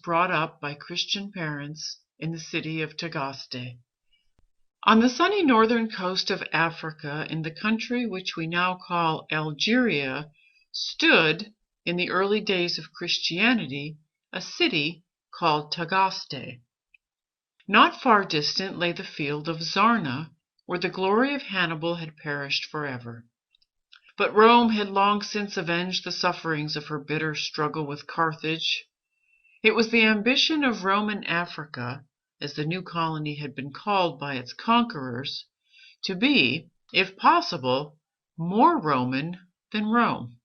brought up by Christian parents in the city of Tagaste. On the sunny northern coast of Africa, in the country which we now call Algeria, stood, in the early days of Christianity, a city called Tagaste. Not far distant lay the field of Zarna, where the glory of Hannibal had perished forever. But Rome had long since avenged the sufferings of her bitter struggle with Carthage. It was the ambition of Roman Africa, as the new colony had been called by its conquerors, to be, if possible, more Roman than Rome.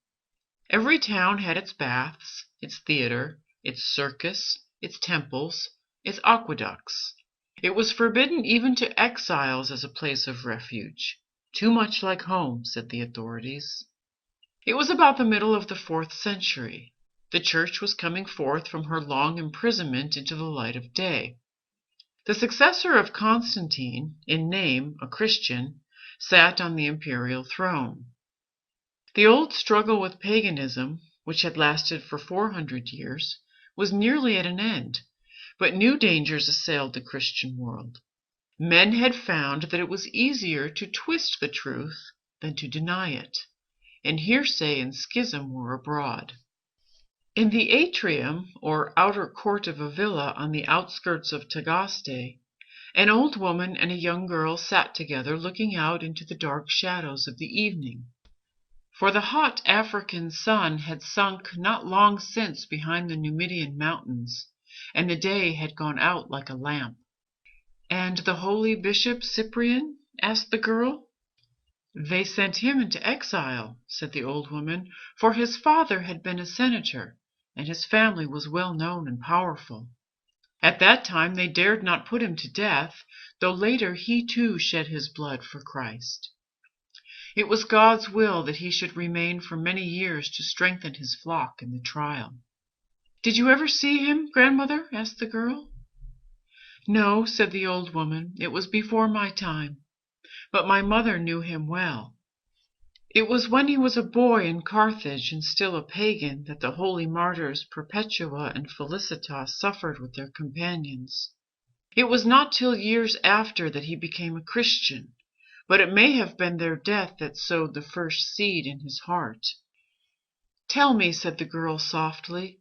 Every town had its baths, its theatre, its circus, its temples, its aqueducts. It was forbidden even to exiles as a place of refuge. Too much like home, said the authorities. It was about the middle of the 4th century. The church was coming forth from her long imprisonment into the light of day. The successor of Constantine, in name a Christian, sat on the imperial throne. The old struggle with paganism, which had lasted for 400 years, was nearly at an end, but new dangers assailed the Christian world. Men had found that it was easier to twist the truth than to deny it, and heresy and schism were abroad. In the atrium, or outer court of a villa on the outskirts of Tagaste, an old woman and a young girl sat together looking out into the dark shadows of the evening. For the hot African sun had sunk not long since behind the Numidian mountains, and the day had gone out like a lamp. "And the holy Bishop Cyprian?" asked the girl. "They sent him into exile," said the old woman, "for his father had been a senator, and his family was well known and powerful. At that time they dared not put him to death, though later he too shed his blood for Christ. It was God's will that he should remain for many years to strengthen his flock in the trial." "Did you ever see him, grandmother?" asked the girl. "No," said the old woman, "it was before my time, but my mother knew him well. It was when he was a boy in Carthage and still a pagan that the holy martyrs Perpetua and Felicitas suffered with their companions. It was not till years after that he became a Christian, but it may have been their death that sowed the first seed in his heart." "Tell me," said the girl softly.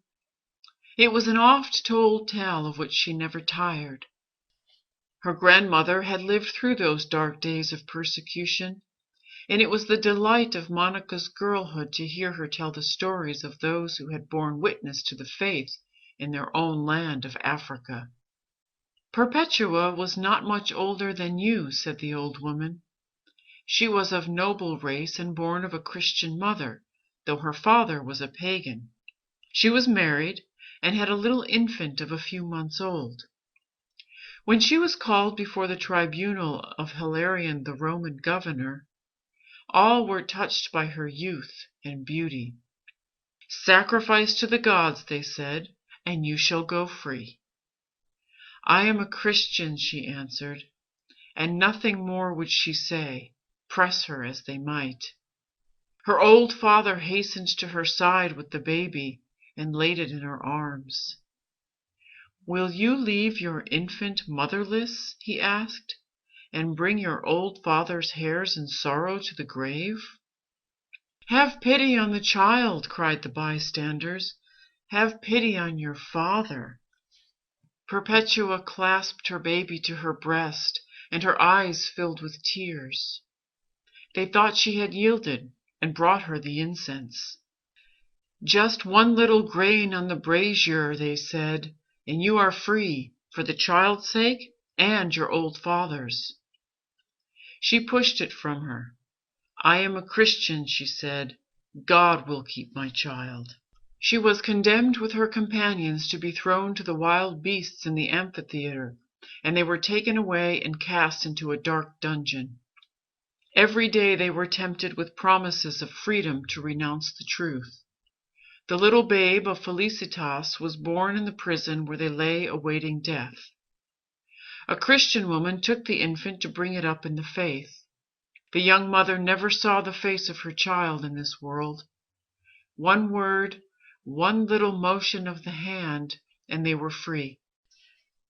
It was an oft-told tale of which she never tired. Her grandmother had lived through those dark days of persecution, and it was the delight of Monica's girlhood to hear her tell the stories of those who had borne witness to the faith in their own land of Africa. "Perpetua was not much older than you," said the old woman. "She was of noble race and born of a Christian mother, though her father was a pagan. She was married, and had a little infant of a few months old. When she was called before the tribunal of Hilarion the Roman governor, all were touched by her youth and beauty. 'Sacrifice to the gods,' they said, 'and you shall go free.' 'I am a Christian,' she answered, and nothing more would she say, press her as they might. Her old father hastened to her side with the baby and laid it in her arms. 'Will you leave your infant motherless,' he asked, 'and bring your old father's hairs in sorrow to the grave?' 'Have pity on the child,' cried the bystanders. 'Have pity on your father.' Perpetua clasped her baby to her breast, and her eyes filled with tears. They thought she had yielded, and brought her the incense. 'Just one little grain on the brazier,' they said, 'and you are free, for the child's sake and your old father's.' She pushed it from her. 'I am a Christian,' she said. 'God will keep my child.' She was condemned with her companions to be thrown to the wild beasts in the amphitheatre, and they were taken away and cast into a dark dungeon. Every day they were tempted with promises of freedom to renounce the truth. The little babe of Felicitas was born in the prison where they lay awaiting death. A Christian woman took the infant to bring it up in the faith. The young mother never saw the face of her child in this world. One word, one little motion of the hand, and they were free,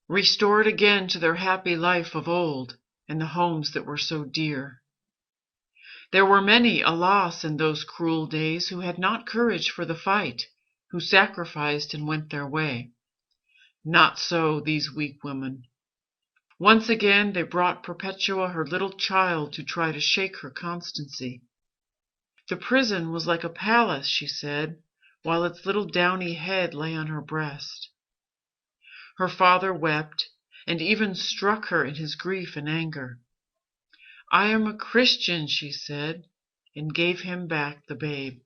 restored again to their happy life of old, and the homes that were so dear. There were many, alas, in those cruel days who had not courage for the fight, who sacrificed and went their way. Not so these weak women. Once again they brought Perpetua her little child to try to shake her constancy. The prison was like a palace, she said, while its little downy head lay on her breast. Her father wept, and even struck her in his grief and anger. "I am a Christian," she said, and gave him back the babe.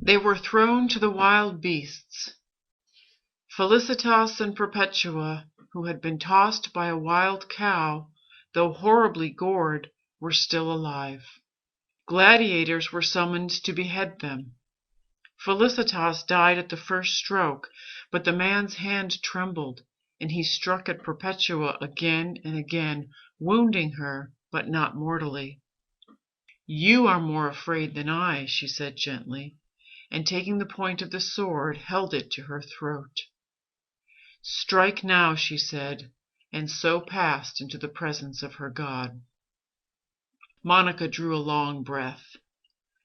They were thrown to the wild beasts. Felicitas and Perpetua, who had been tossed by a wild cow, though horribly gored, were still alive. Gladiators were summoned to behead them. Felicitas died at the first stroke, but the man's hand trembled, and he struck at Perpetua again and again, wounding her, but not mortally. "You are more afraid than I," she said gently, and taking the point of the sword, held it to her throat. "Strike now," she said, and so passed into the presence of her God. Monica drew a long breath.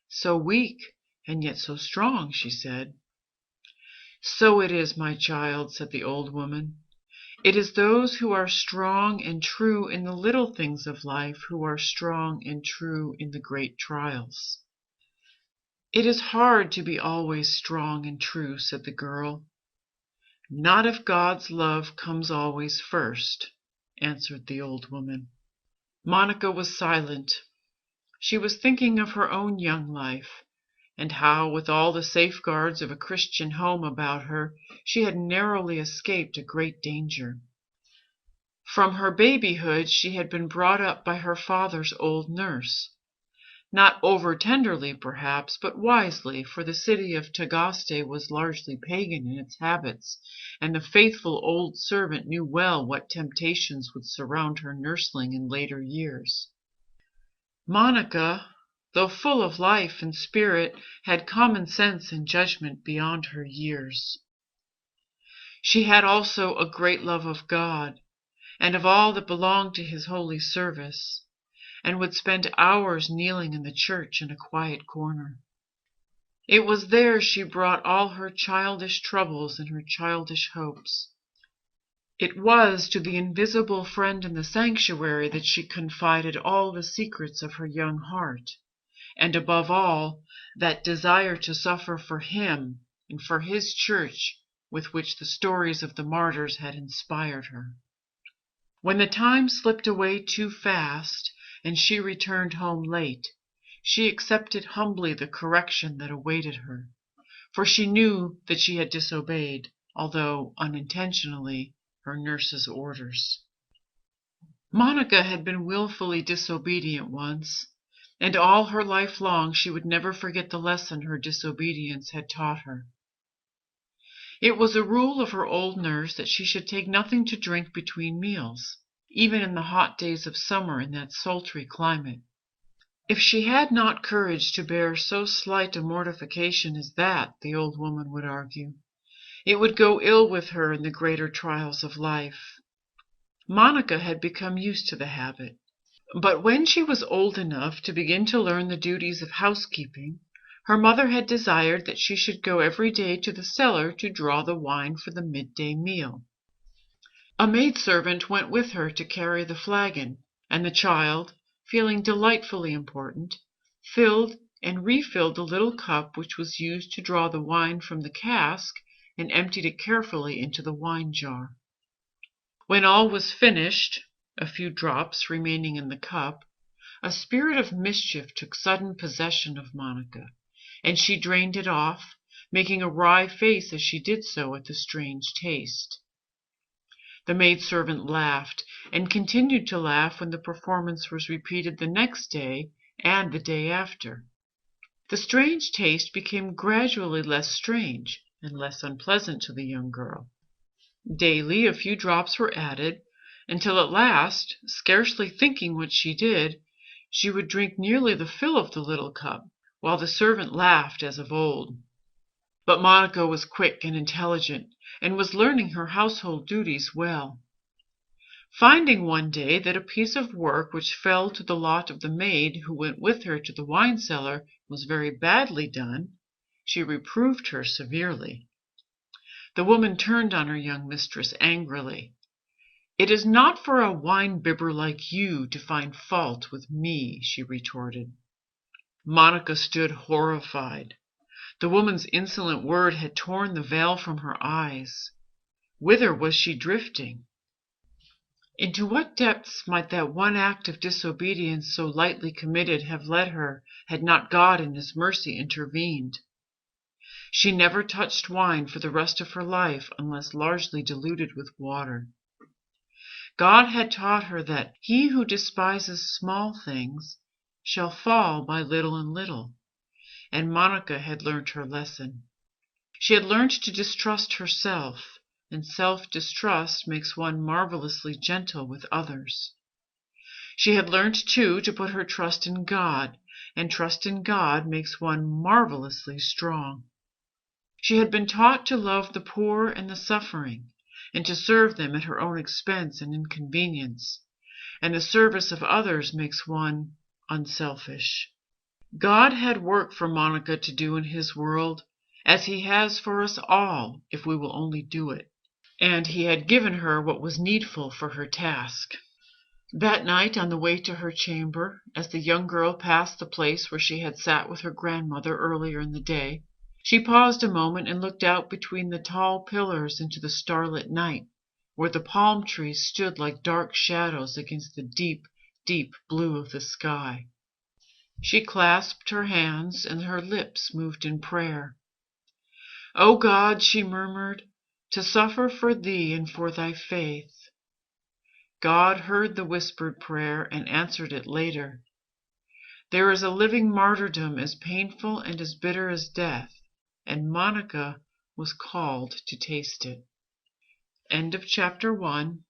"So weak, and yet so strong," she said. "So it is, my child," said the old woman. "It is those who are strong and true in the little things of life who are strong and true in the great trials." "It is hard to be always strong and true," said the girl. "Not if God's love comes always first," answered the old woman. Monica was silent. She was thinking of her own young life, and how, with all the safeguards of a Christian home about her, she had narrowly escaped a great danger. From her babyhood she had been brought up by her father's old nurse. Not over tenderly, perhaps, but wisely, for the city of Tagaste was largely pagan in its habits, and the faithful old servant knew well what temptations would surround her nursling in later years. Monica, though full of life and spirit, had common sense and judgment beyond her years. She had also a great love of God, and of all that belonged to His holy service, and would spend hours kneeling in the church in a quiet corner. It was there she brought all her childish troubles and her childish hopes. It was to the invisible friend in the sanctuary that she confided all the secrets of her young heart, and above all, that desire to suffer for Him and for His church with which the stories of the martyrs had inspired her. When the time slipped away too fast, and she returned home late, she accepted humbly the correction that awaited her, for she knew that she had disobeyed, although unintentionally, her nurse's orders. Monica had been wilfully disobedient once, and all her life long she would never forget the lesson her disobedience had taught her. It was a rule of her old nurse that she should take nothing to drink between meals, even in the hot days of summer in that sultry climate. If she had not courage to bear so slight a mortification as that, the old woman would argue, it would go ill with her in the greater trials of life. Monica had become used to the habit. But when she was old enough to begin to learn the duties of housekeeping, her mother had desired that she should go every day to the cellar to draw the wine for the midday meal. A maidservant went with her to carry the flagon, and the child, feeling delightfully important, filled and refilled the little cup which was used to draw the wine from the cask, and emptied it carefully into the wine jar. When all was finished, a few drops remaining in the cup, a spirit of mischief took sudden possession of Monica, and she drained it off, making a wry face as she did so at the strange taste. The maidservant laughed, and continued to laugh when the performance was repeated the next day and the day after. The strange taste became gradually less strange and less unpleasant to the young girl. Daily a few drops were added, until at last, scarcely thinking what she did, she would drink nearly the fill of the little cup, while the servant laughed as of old. But Monica was quick and intelligent, and was learning her household duties well. Finding one day that a piece of work which fell to the lot of the maid who went with her to the wine cellar was very badly done, she reproved her severely. The woman turned on her young mistress angrily. "It is not for a wine bibber like you to find fault with me," she retorted. Monica stood horrified. The woman's insolent word had torn the veil from her eyes. Whither was she drifting? Into what depths might that one act of disobedience so lightly committed have led her had not God in His mercy intervened? She never touched wine for the rest of her life unless largely diluted with water. God had taught her that he who despises small things shall fall by little and little, and Monica had learnt her lesson. She had learnt to distrust herself, and self-distrust makes one marvellously gentle with others. She had learnt, too, to put her trust in God, and trust in God makes one marvellously strong. She had been taught to love the poor and the suffering, and to serve them at her own expense and inconvenience, and the service of others makes one unselfish. God had work for Monica to do in His world, as He has for us all if we will only do it, and He had given her what was needful for her task. That night, on the way to her chamber, as the young girl passed the place where she had sat with her grandmother earlier in the day, she paused a moment and looked out between the tall pillars into the starlit night, where the palm trees stood like dark shadows against the deep, deep blue of the sky. She clasped her hands, and her lips moved in prayer. "O God," she murmured, "to suffer for Thee and for Thy faith." God heard the whispered prayer and answered it later. There is a living martyrdom as painful and as bitter as death, and Monica was called to taste it. End of chapter 1.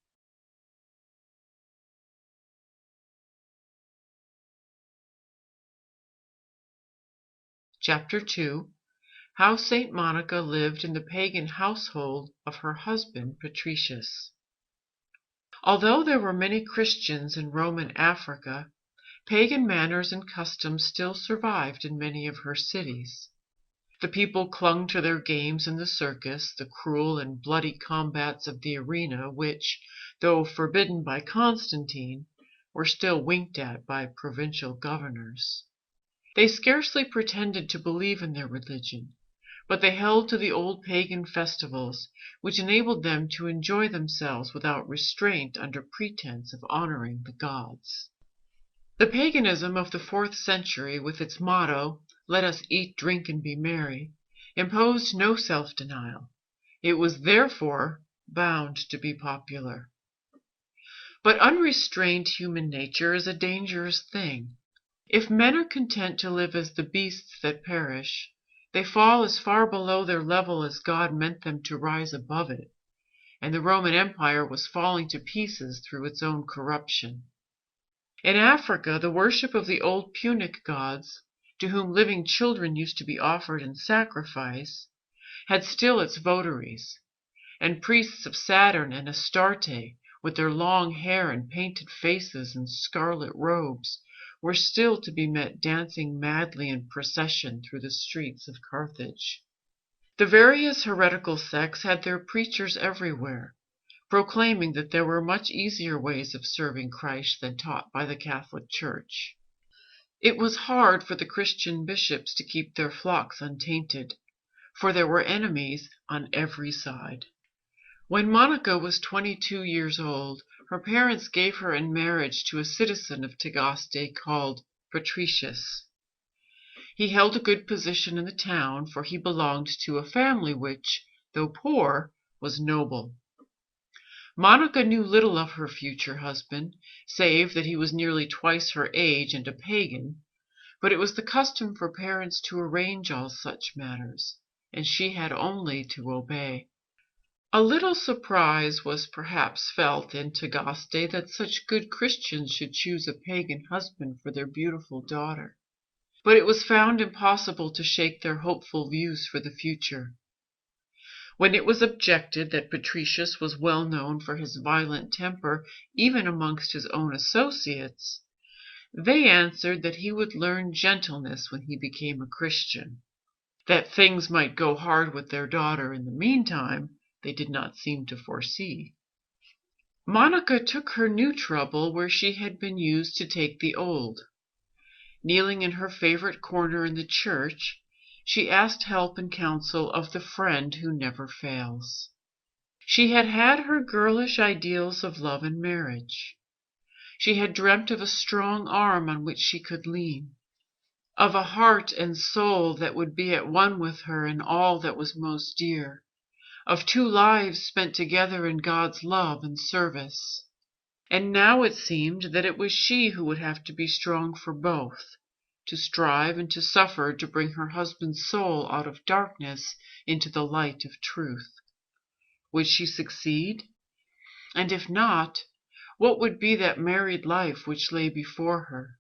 Chapter 2. How Saint Monica lived in the pagan household of her husband Patricius. Although there were many Christians in Roman Africa, pagan manners and customs still survived in many of her cities. The people clung to their games in the circus, the cruel and bloody combats of the arena, which, though forbidden by Constantine, were still winked at by provincial governors. They scarcely pretended to believe in their religion, but they held to the old pagan festivals, which enabled them to enjoy themselves without restraint under pretense of honoring the gods. The paganism of the 4th century, with its motto, "Let us eat, drink, and be merry," imposed no self-denial. It was therefore bound to be popular. But unrestrained human nature is a dangerous thing. If men are content to live as the beasts that perish, they fall as far below their level as God meant them to rise above it, and the Roman Empire was falling to pieces through its own corruption. In Africa, the worship of the old Punic gods, to whom living children used to be offered in sacrifice, had still its votaries, and priests of Saturn and Astarte, with their long hair and painted faces and scarlet robes, were still to be met dancing madly in procession through the streets of Carthage. The various heretical sects had their preachers everywhere, proclaiming that there were much easier ways of serving Christ than taught by the Catholic Church. It was hard for the Christian bishops to keep their flocks untainted, for there were enemies on every side. When Monica was 22 years old, her parents gave her in marriage to a citizen of Tagaste called Patricius. He held a good position in the town, for he belonged to a family which, though poor, was noble. Monica knew little of her future husband, save that he was nearly twice her age and a pagan, but it was the custom for parents to arrange all such matters, and she had only to obey. A little surprise was perhaps felt in Tagaste that such good Christians should choose a pagan husband for their beautiful daughter. but it was found impossible to shake their hopeful views for the future. When it was objected that Patricius was well known for his violent temper even amongst his own associates, they answered that he would learn gentleness when he became a Christian. That things might go hard with their daughter in the meantime, they did not seem to foresee. Monica took her new trouble where she had been used to take the old. Kneeling in her favorite corner in the church, she asked help and counsel of the friend who never fails. She had had her girlish ideals of love and marriage. She had dreamt of a strong arm on which she could lean, of a heart and soul that would be at one with her in all that was most dear, of 2 lives spent together in God's love and service. And now it seemed that it was she who would have to be strong for both, to strive and to suffer to bring her husband's soul out of darkness into the light of truth. Would she succeed? And if not, what would be that married life which lay before her?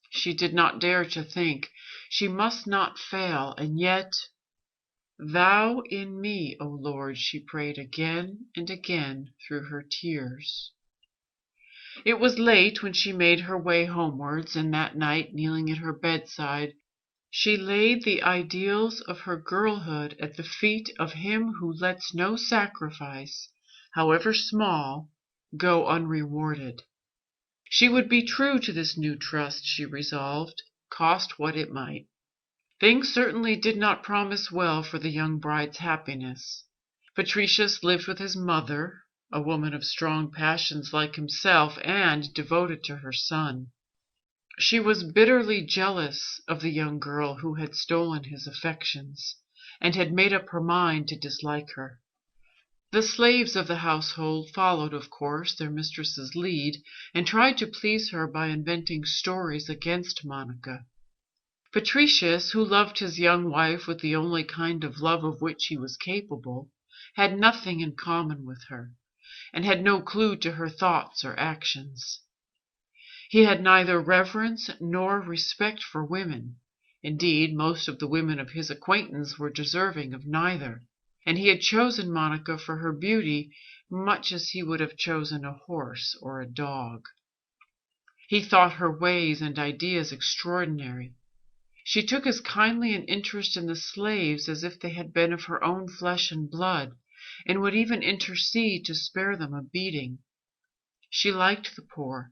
She did not dare to think. She must not fail, and yet, "Thou in me, O Lord," she prayed again and again through her tears. It was late when she made her way homewards, and that night, kneeling at her bedside, she laid the ideals of her girlhood at the feet of Him who lets no sacrifice, however small, go unrewarded. She would be true to this new trust, she resolved, cost what it might. Things certainly did not promise well for the young bride's happiness. Patricius lived with his mother, a woman of strong passions like himself, and devoted to her son. She was bitterly jealous of the young girl who had stolen his affections, and had made up her mind to dislike her. The slaves of the household followed, of course, their mistress's lead, and tried to please her by inventing stories against Monica. Patricius, who loved his young wife with the only kind of love of which he was capable, had nothing in common with her, and had no clue to her thoughts or actions. He had neither reverence nor respect for women. Indeed, most of the women of his acquaintance were deserving of neither, and he had chosen Monica for her beauty much as he would have chosen a horse or a dog. He thought her ways and ideas extraordinary. She took as kindly an interest in the slaves as if they had been of her own flesh and blood, and would even intercede to spare them a beating. She liked the poor,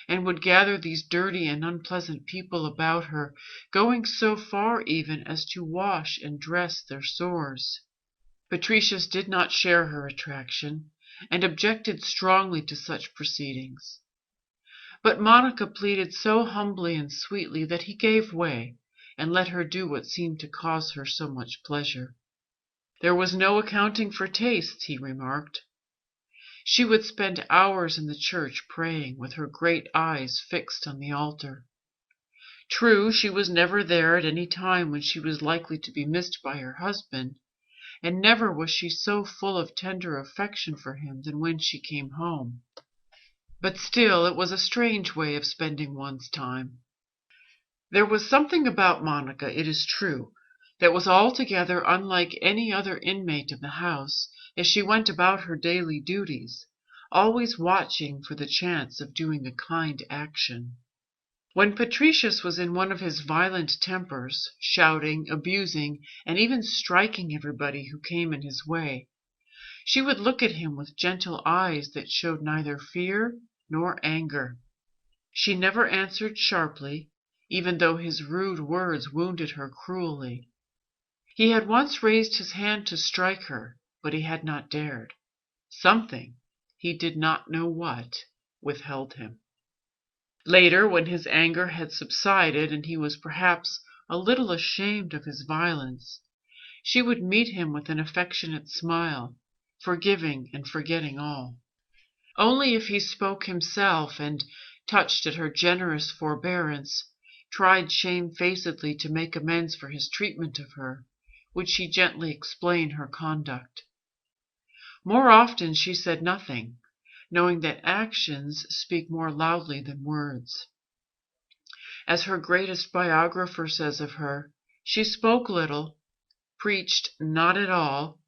and would gather these dirty and unpleasant people about her, going so far even as to wash and dress their sores. Patricius did not share her attraction, and objected strongly to such proceedings. But Monica pleaded so humbly and sweetly that he gave way, and let her do what seemed to cause her so much pleasure. There was no accounting for tastes, he remarked. She would spend hours in the church praying, with her great eyes fixed on the altar. True, she was never there at any time when she was likely to be missed by her husband, and never was she so full of tender affection for him than when she came home. But still, it was a strange way of spending one's time. There was something about Monica, it is true, that was altogether unlike any other inmate of the house, as she went about her daily duties, always watching for the chance of doing a kind action. When Patricius was in one of his violent tempers, shouting, abusing, and even striking everybody who came in his way, she would look at him with gentle eyes that showed neither fear nor anger. She never answered sharply, even though his rude words wounded her cruelly. He had once raised his hand to strike her, but he had not dared. Something, he did not know what, withheld him. Later, when his anger had subsided and he was perhaps a little ashamed of his violence, she would meet him with an affectionate smile, forgiving and forgetting all. Only if he spoke himself, and, touched at her generous forbearance, tried shamefacedly to make amends for his treatment of her, would she gently explain her conduct. More often she said nothing, knowing that actions speak more loudly than words. As her greatest biographer says of her, she spoke little, preached not at all,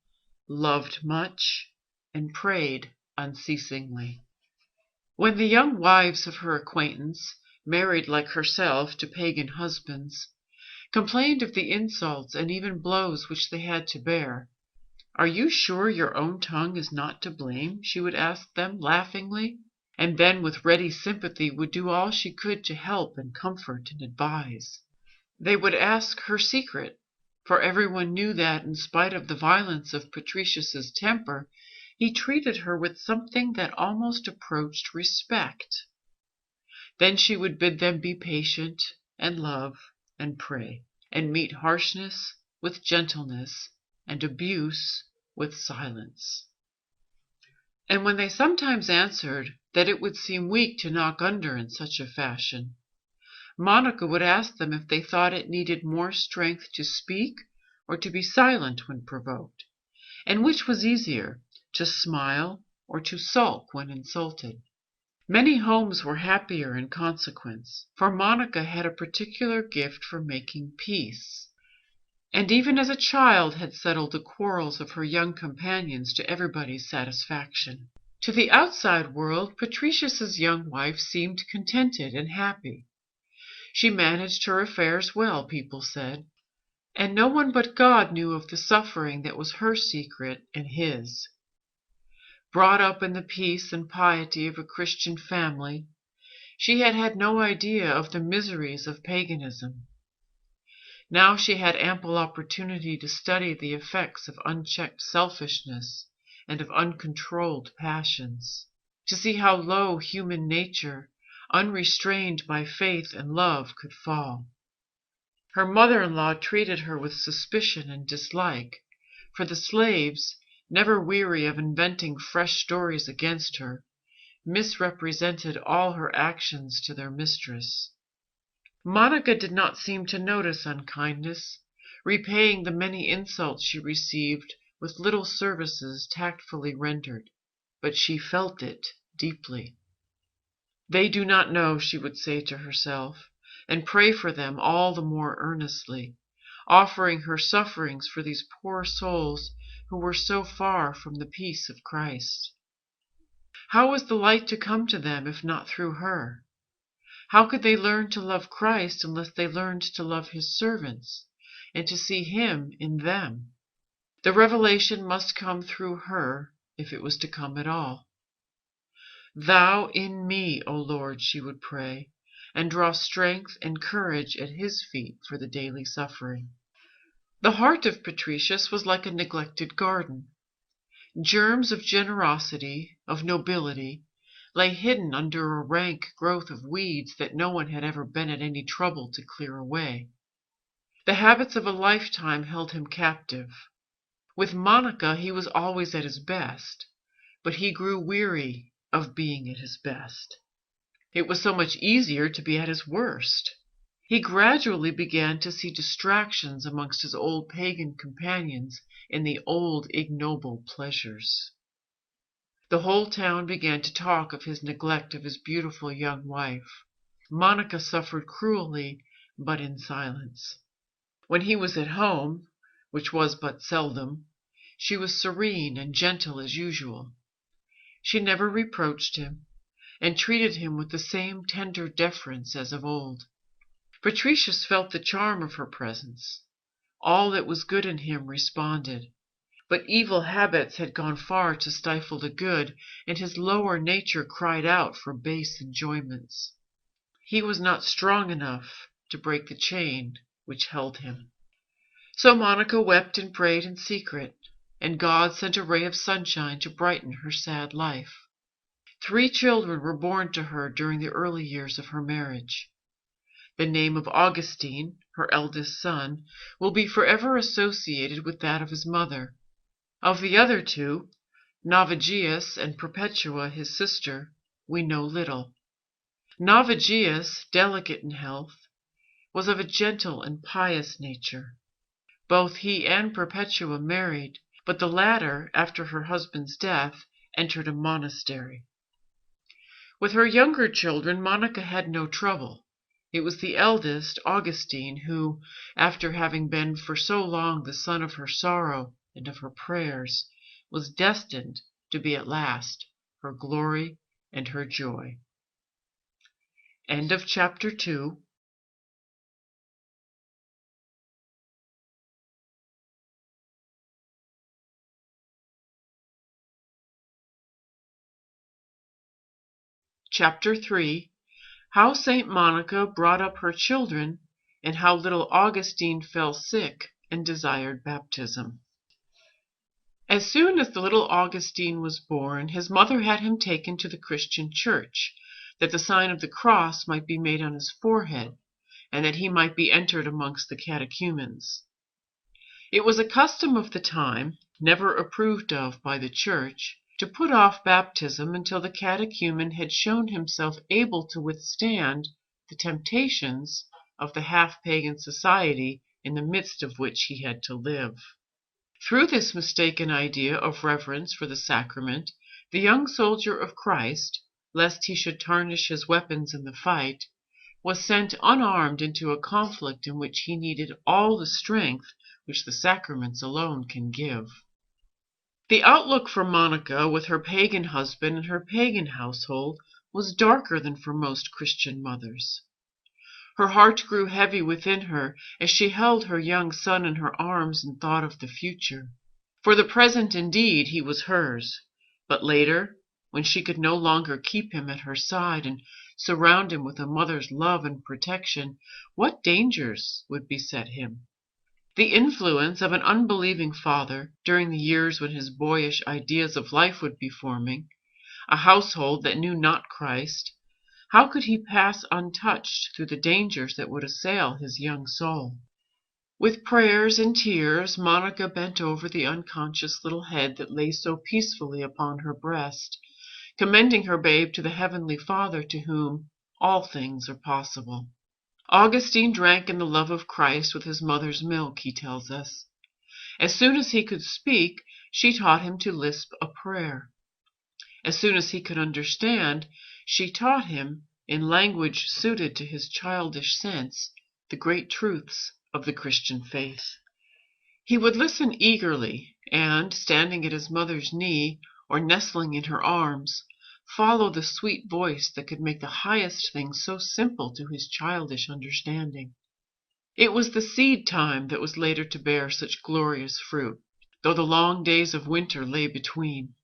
loved much, and prayed unceasingly. When the young wives of her acquaintance, married like herself to pagan husbands, complained of the insults and even blows which they had to bear, "Are you sure your own tongue is not to blame?" she would ask them laughingly, and then with ready sympathy would do all she could to help and comfort and advise. They would ask her secret, for everyone knew that, in spite of the violence of Patricius's temper, he treated her with something that almost approached respect. Then she would bid them be patient, and love, and pray, and meet harshness with gentleness, and abuse with silence. And when they sometimes answered that it would seem weak to knock under in such a fashion, Monica would ask them if they thought it needed more strength to speak or to be silent when provoked, and which was easier, to smile or to sulk when insulted. Many homes were happier in consequence, for Monica had a particular gift for making peace, and even as a child had settled the quarrels of her young companions to everybody's satisfaction. To the outside world, Patricius's young wife seemed contented and happy. She managed her affairs well, people said, and no one but God knew of the suffering that was her secret and his. Brought up in the peace and piety of a Christian family, she had had no idea of the miseries of paganism. Now she had ample opportunity to study the effects of unchecked selfishness and of uncontrolled passions, to see how low human nature, unrestrained by faith and love, could fall. Her mother-in-law treated her with suspicion and dislike, for the slaves, never weary of inventing fresh stories against her, misrepresented all her actions to their mistress. Monica did not seem to notice unkindness, repaying the many insults she received with little services tactfully rendered, but she felt it deeply. "They do not know," she would say to herself, and pray for them all the more earnestly, offering her sufferings for these poor souls who were so far from the peace of Christ. How was the light to come to them if not through her? How could they learn to love Christ unless they learned to love His servants, and to see Him in them? The revelation must come through her if it was to come at all. "Thou in me, O Lord," she would pray, and draw strength and courage at His feet for the daily suffering. The heart of Patricius was like a neglected garden. Germs of generosity, of nobility, lay hidden under a rank growth of weeds that no one had ever been at any trouble to clear away. The habits of a lifetime held him captive. With Monica he was always at his best, but he grew weary of being at his best. It was so much easier to be at his worst. He gradually began to see distractions amongst his old pagan companions in the old ignoble pleasures. The whole town began to talk of his neglect of his beautiful young wife. Monica suffered cruelly, but in silence. When he was at home, which was but seldom, she was serene and gentle as usual. She never reproached him, and treated him with the same tender deference as of old. Patricius felt the charm of her presence. All that was good in him responded. But evil habits had gone far to stifle the good, and his lower nature cried out for base enjoyments. He was not strong enough to break the chain which held him. So Monica wept and prayed in secret, and God sent a ray of sunshine to brighten her sad life. 3 children were born to her during the early years of her marriage. The name of Augustine, her eldest son, will be forever associated with that of his mother. Of the other 2, Navigius and Perpetua, his sister, we know little. Navigius, delicate in health, was of a gentle and pious nature. Both he and Perpetua married, but the latter, after her husband's death, entered a monastery. With her younger children Monica had no trouble. It was the eldest, Augustine, who, after having been for so long the son of her sorrow and of her prayers, was destined to be at last her glory and her joy. End of chapter 2. Chapter 3. How Saint Monica brought up her children, and how little Augustine fell sick and desired baptism. As soon as the little Augustine was born, his mother had him taken to the Christian church, that the sign of the cross might be made on his forehead, and that he might be entered amongst the catechumens. It was a custom of the time, never approved of by the church, to put off baptism until the catechumen had shown himself able to withstand the temptations of the half-pagan society in the midst of which he had to live. Through this mistaken idea of reverence for the sacrament, the young soldier of Christ, lest he should tarnish his weapons in the fight, was sent unarmed into a conflict in which he needed all the strength which the sacraments alone can give. The outlook for Monica, with her pagan husband and her pagan household, was darker than for most Christian mothers. Her heart grew heavy within her as she held her young son in her arms and thought of the future. For the present, indeed, he was hers, but later, when she could no longer keep him at her side and surround him with a mother's love and protection, what dangers would beset him? The influence of an unbelieving father during the years when his boyish ideas of life would be forming, a household that knew not Christ, how could he pass untouched through the dangers that would assail his young soul? With prayers and tears, Monica bent over the unconscious little head that lay so peacefully upon her breast, commending her babe to the Heavenly Father, to whom all things are possible. Augustine drank in the love of Christ with his mother's milk, he tells us. As soon as he could speak, she taught him to lisp a prayer. As soon as he could understand, she taught him, in language suited to his childish sense, the great truths of the Christian faith. He would listen eagerly, and, standing at his mother's knee, or nestling in her arms, follow the sweet voice that could make the highest things so simple to his childish understanding. It was the seed time that was later to bear such glorious fruit, though the long days of winter lay between.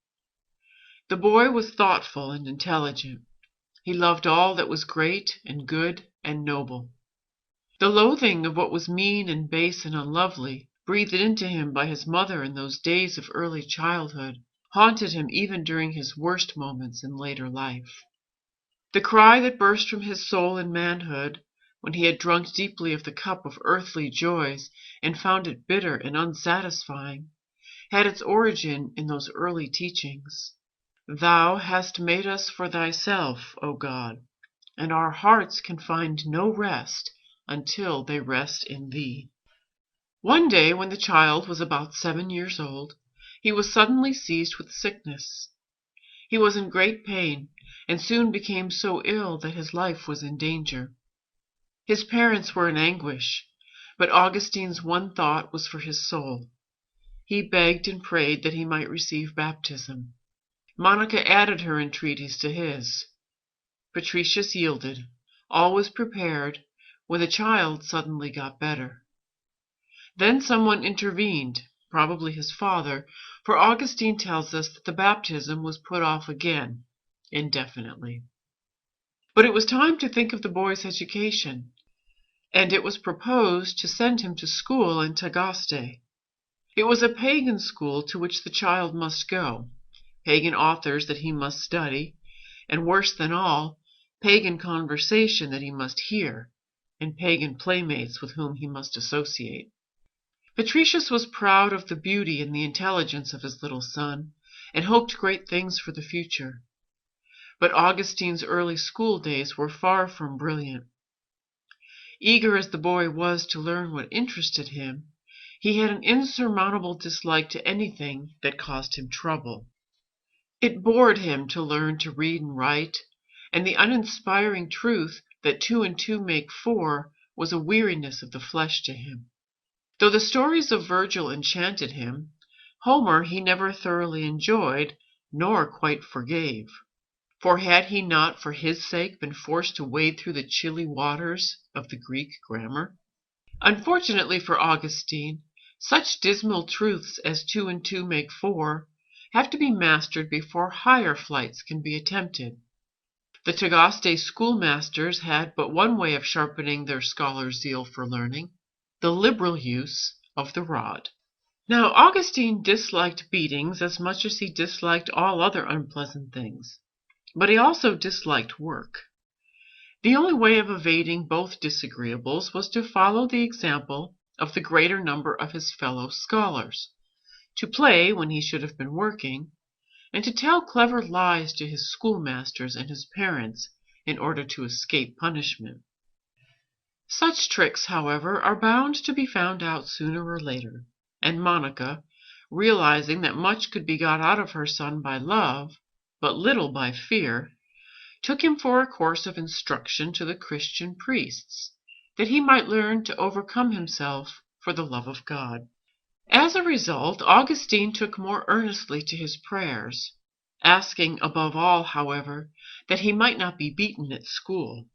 The boy was thoughtful and intelligent. He loved all that was great and good and noble. The loathing of what was mean and base and unlovely, breathed into him by his mother in those days of early childhood, haunted him even during his worst moments in later life. The cry that burst from his soul in manhood, when he had drunk deeply of the cup of earthly joys and found it bitter and unsatisfying, had its origin in those early teachings. Thou hast made us for thyself, O God, and our hearts can find no rest until they rest in thee. One day, when the child was about 7 years old, he was suddenly seized with sickness. He was in great pain, and soon became so ill that his life was in danger. His parents were in anguish, but Augustine's one thought was for his soul. He begged and prayed that he might receive baptism. Monica added her entreaties to his. Patricius yielded. All was prepared, when the child suddenly got better. Then someone intervened, probably his father, for Augustine tells us that the baptism was put off again, indefinitely. But it was time to think of the boy's education, and it was proposed to send him to school in Tagaste. It was a pagan school to which the child must go, pagan authors that he must study, and worse than all, pagan conversation that he must hear, and pagan playmates with whom he must associate. Patricius was proud of the beauty and the intelligence of his little son, and hoped great things for the future. But Augustine's early school days were far from brilliant. Eager as the boy was to learn what interested him, he had an insurmountable dislike to anything that caused him trouble. It bored him to learn to read and write, and the uninspiring truth that 2 and 2 make 4 was a weariness of the flesh to him. Though the stories of Virgil enchanted him, Homer he never thoroughly enjoyed, nor quite forgave. For had he not for his sake been forced to wade through the chilly waters of the Greek grammar? Unfortunately for Augustine, such dismal truths as 2 and 2 make 4 have to be mastered before higher flights can be attempted. The Tagaste schoolmasters had but one way of sharpening their scholars' zeal for learning: the liberal use of the rod. Now Augustine disliked beatings as much as he disliked all other unpleasant things, but he also disliked work. The only way of evading both disagreeables was to follow the example of the greater number of his fellow scholars, to play when he should have been working, and to tell clever lies to his schoolmasters and his parents in order to escape punishment. Such tricks, however, are bound to be found out sooner or later, and Monica, realizing that much could be got out of her son by love, but little by fear, took him for a course of instruction to the Christian priests, that he might learn to overcome himself for the love of God. As a result, Augustine took more earnestly to his prayers, asking above all, however, that he might not be beaten at school.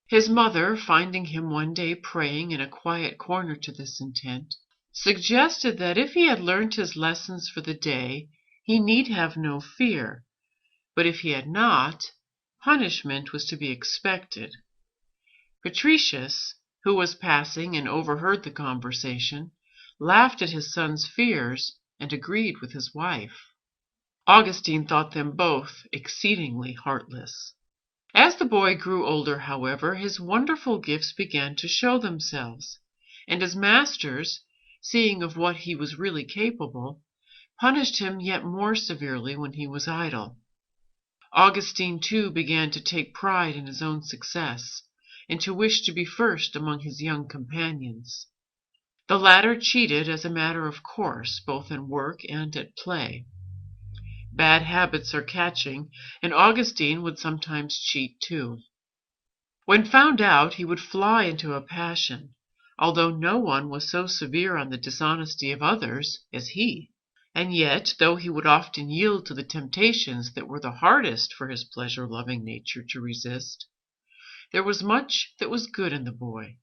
His mother, finding him one day praying in a quiet corner to this intent, suggested that if he had learnt his lessons for the day he need have no fear, but if he had not, punishment was to be expected. Patricius, who was passing and overheard the conversation, laughed at his son's fears and agreed with his wife. Augustine thought them both exceedingly heartless. As the boy grew older, however, his wonderful gifts began to show themselves, and his masters, seeing of what he was really capable, punished him yet more severely when he was idle. Augustine too began to take pride in his own success, and to wish to be first among his young companions. The latter cheated as a matter of course, both in work and at play. Bad habits are catching, and Augustine would sometimes cheat too. When found out, he would fly into a passion, although no one was so severe on the dishonesty of others as he. And yet, though he would often yield to the temptations that were the hardest for his pleasure-loving nature to resist, there was much that was good in the boy.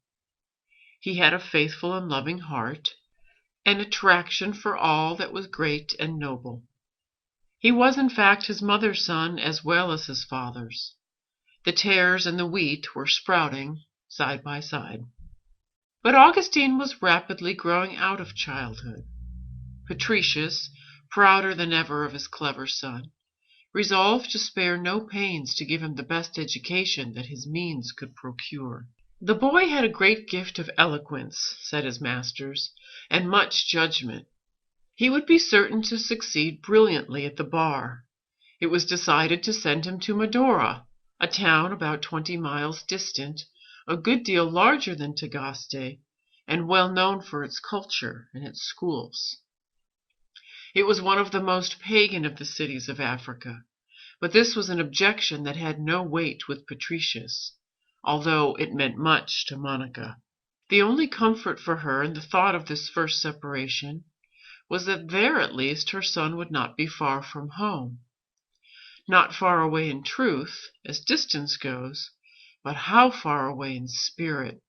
He had a faithful and loving heart, an attraction for all that was great and noble. He was, in fact, his mother's son as well as his father's. The tares and the wheat were sprouting side by side. But Augustine was rapidly growing out of childhood. Patricius, prouder than ever of his clever son, resolved to spare no pains to give him the best education that his means could procure. The boy had a great gift of eloquence, said his masters, and much judgment. He would be certain to succeed brilliantly at the bar. It was decided to send him to Madaura, a town about 20 miles distant, a good deal larger than Tagaste, and well known for its culture and its schools. It was one of the most pagan of the cities of Africa, but this was an objection that had no weight with Patricius, although it meant much to Monica. The only comfort for her in the thought of this first separation was that there at least her son would not be far from home. Not far away in truth, as distance goes, but how far away in spirit!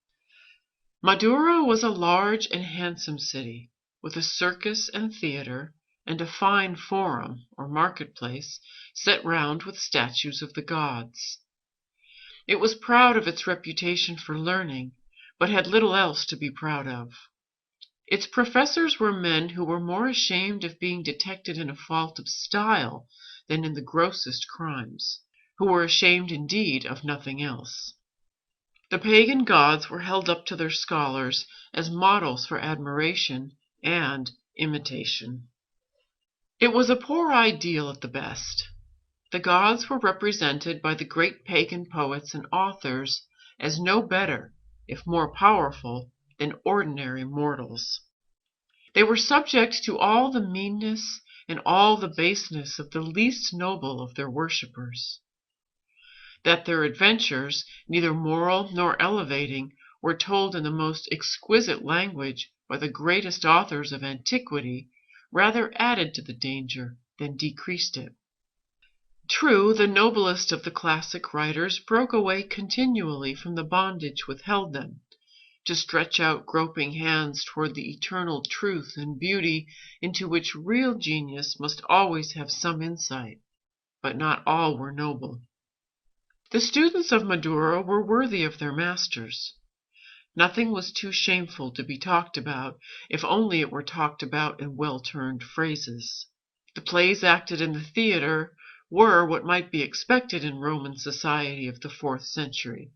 Madaura was a large and handsome city, with a circus and theatre, and a fine forum, or marketplace, set round with statues of the gods. It was proud of its reputation for learning, but had little else to be proud of. Its professors were men who were more ashamed of being detected in a fault of style than in the grossest crimes, who were ashamed indeed of nothing else. The pagan gods were held up to their scholars as models for admiration and imitation. It was a poor ideal at the best. The gods were represented by the great pagan poets and authors as no better, if more powerful, than ordinary mortals. They were subject to all the meanness and all the baseness of the least noble of their worshippers. that their adventures, neither moral nor elevating, were told in the most exquisite language by the greatest authors of antiquity, rather added to the danger than decreased it. True, the noblest of the classic writers broke away continually from the bondage which held them, to stretch out groping hands toward the eternal truth and beauty into which real genius must always have some insight, but not all were noble. The students of Madura were worthy of their masters. Nothing was too shameful to be talked about, if only it were talked about in well-turned phrases. The plays acted in the theatre were what might be expected in Roman society of the 4th century,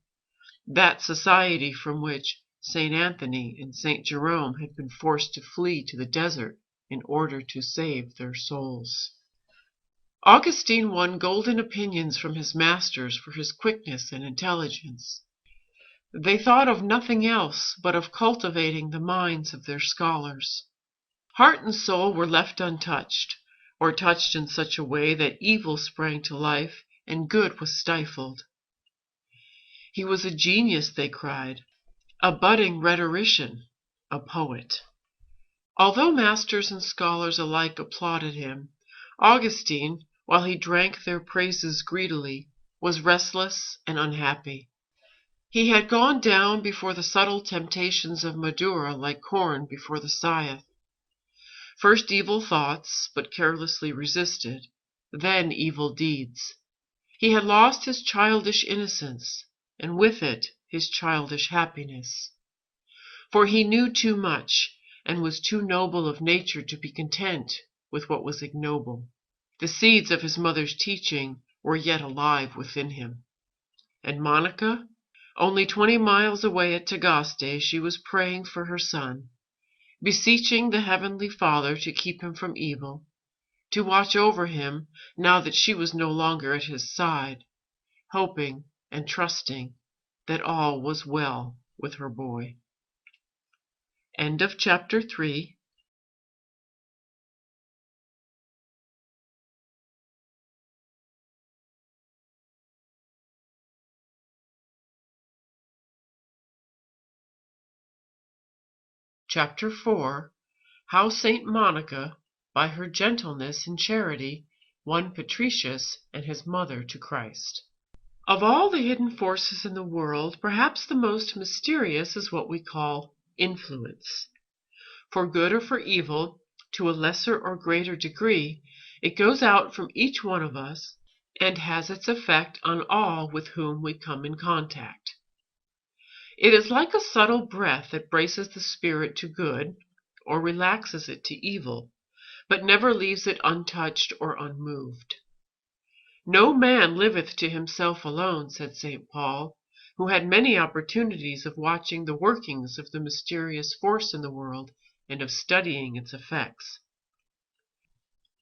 that society from which St. Anthony and St. Jerome had been forced to flee to the desert in order to save their souls. Augustine won golden opinions from his masters for his quickness and intelligence. They thought of nothing else but of cultivating the minds of their scholars. Heart and soul were left untouched, or touched in such a way that evil sprang to life and good was stifled. He was a genius, they cried, a budding rhetorician, a poet. Although masters and scholars alike applauded him, Augustine, while he drank their praises greedily, was restless and unhappy. He had gone down before the subtle temptations of Madura like corn before the scythe. First evil thoughts, but carelessly resisted, then evil deeds. He had lost his childish innocence, and with it his childish happiness. For he knew too much, and was too noble of nature to be content with what was ignoble. The seeds of his mother's teaching were yet alive within him. And Monica? Only 20 miles away at Tagaste, she was praying for her son, beseeching the Heavenly Father to keep him from evil, to watch over him now that she was no longer at his side, hoping and trusting that all was well with her boy. End of chapter 3. Chapter 4. How Saint Monica, by her gentleness and charity, won Patricius and his mother to Christ. Of all the hidden forces in the world, perhaps the most mysterious is what we call influence. For good or for evil, to a lesser or greater degree, it goes out from each one of us and has its effect on all with whom we come in contact. It is like a subtle breath that braces the spirit to good or relaxes it to evil, but never leaves it untouched or unmoved. No man liveth to himself alone, said St. Paul, who had many opportunities of watching the workings of the mysterious force in the world and of studying its effects.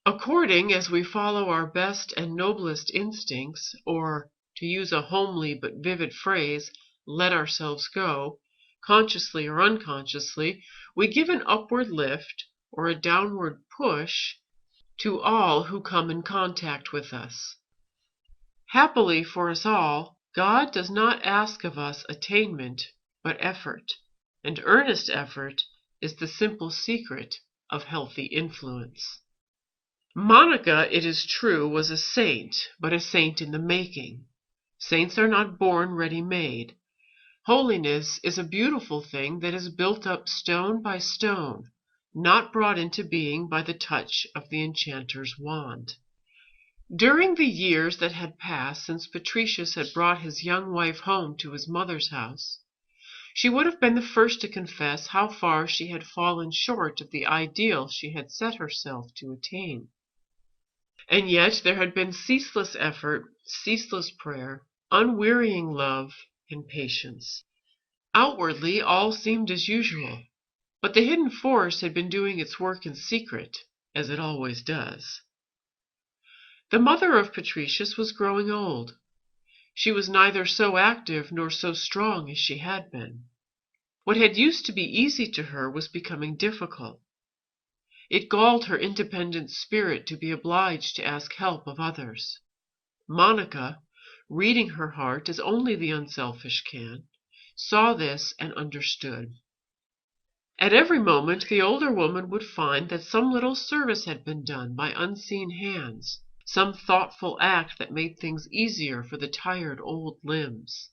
According as we follow our best and noblest instincts, or, to use a homely but vivid phrase, let ourselves go, consciously or unconsciously, we give an upward lift or a downward push to all who come in contact with us. Happily for us all, God does not ask of us attainment, but effort, and earnest effort is the simple secret of healthy influence. Monica, it is true, was a saint, but a saint in the making. Saints are not born ready-made. Holiness is a beautiful thing that is built up stone by stone, not brought into being by the touch of the enchanter's wand. During the years that had passed since Patricius had brought his young wife home to his mother's house, she would have been the first to confess how far she had fallen short of the ideal she had set herself to attain. And yet there had been ceaseless effort, ceaseless prayer, unwearying love, and patience. Outwardly all seemed as usual, but the hidden force had been doing its work in secret, as it always does. The mother of Patricius was growing old. She was neither so active nor so strong as she had been. What had used to be easy to her was becoming difficult. It galled her independent spirit to be obliged to ask help of others. Monica, reading her heart as only the unselfish can, saw this and understood. At every moment the older woman would find that some little service had been done by unseen hands, some thoughtful act that made things easier for the tired old limbs.